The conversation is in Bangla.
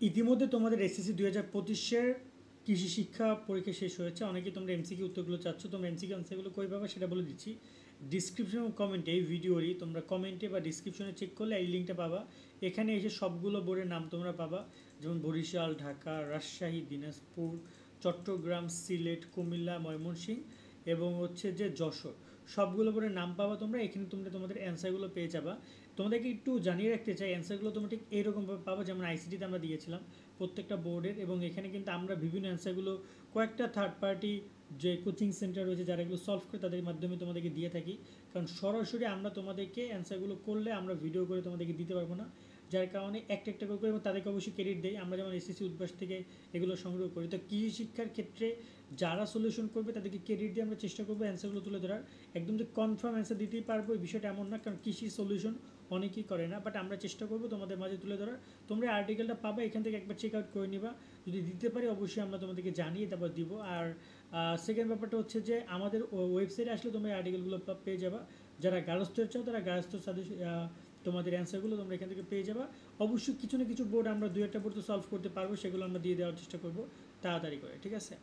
ইতিমধ্যে তোমাদের এসএসসি 2025-এর কৃষি শিক্ষা পরীক্ষা শেষ হয়েছে। অনেকেই তোমরা এমসিকিউ উত্তরগুলো চাচ্ছ। তোমরা এমসিকিউ আনসারগুলো কই পাবা সেটা বলে দিচ্ছি। ডিসক্রিপশন এবং কমেন্টে, এই ভিডিওরই তোমরা কমেন্টে বা ডিসক্রিপশনে চেক করলে এই লিঙ্কটা পাবা। এখানে এসে সবগুলো বোর্ডের নাম তোমরা পাবা, যেমন বরিশাল, ঢাকা, রাজশাহী, দিনাজপুর, চট্টগ্রাম, সিলেট, কুমিল্লা, ময়মনসিংহ এবং হচ্ছে যে যশোর, সবগুলো বোর্ডের নাম পাবা তোমরা। এখানে তোমরা তোমাদের অ্যান্সারগুলো পেয়ে যাবা। তোমাদেরকে একটু জানিয়ে রাখতে চাই, অ্যান্সারগুলো তোমরা ঠিক এইরকমভাবে পাবো যেমন আইসিটিতে আমরা দিয়েছিলাম প্রত্যেকটা বোর্ডের। এবং এখানে কিন্তু আমরা বিভিন্ন অ্যান্সারগুলো কয়েকটা থার্ড পার্টি যে কোচিং সেন্টার রয়েছে যারা এগুলো সলভ করে তাদের মাধ্যমে তোমাদেরকে দিয়ে থাকি। কারণ সরাসরি আমরা তোমাদেরকে অ্যান্সারগুলো করলে আমরা ভিডিও করে তোমাদেরকে দিতে পারবো না, যার কারণে একটা একটা করে এবং তাদেরকে অবশ্যই ক্রেডিট দেয়। আমরা যেমন এসএসসি উদ্ভাস থেকে এগুলো সংগ্রহ করি। তো কৃষি শিক্ষার ক্ষেত্রে যারা সলিউশন করবে তাদেরকে ক্রেডিট দিয়ে আমরা চেষ্টা করবো অ্যান্সারগুলো তুলে ধরার। একদম যে কনফার্ম অ্যান্সার দিতেই পারবো এই বিষয়টা এমন না, কারণ কৃষি সলিউশন অনেকেই করে না, বাট আমরা চেষ্টা করবো তোমাদের মাঝে তুলে ধরার। তোমরা আর্টিকেলটা পাবা, এখান থেকে একবার চেক আউট করে নিবা। যদি দিতে পারি অবশ্যই আমরা তোমাদেরকে জানিয়ে তারপর দিব। আর সেকেন্ড ব্যাপারটা হচ্ছে যে আমাদের ওয়েবসাইটে আসলে তোমরা আর্টিকেলগুলো পেয়ে যাবা। যারা গার্হস্থ্যের চাও তারা গার্হস্থ্য সাথে তোমাদের অ্যান্সারগুলো তোমরা এখান থেকে পেয়ে যাবা। অবশ্যই কিছু না কিছু বোর্ড আমরা 2-1টা বোর্ড তো সলভ করতে পারবো, সেগুলো আমরা দিয়ে দেওয়ার চেষ্টা করবো তাড়াতাড়ি করে, ঠিক আছে।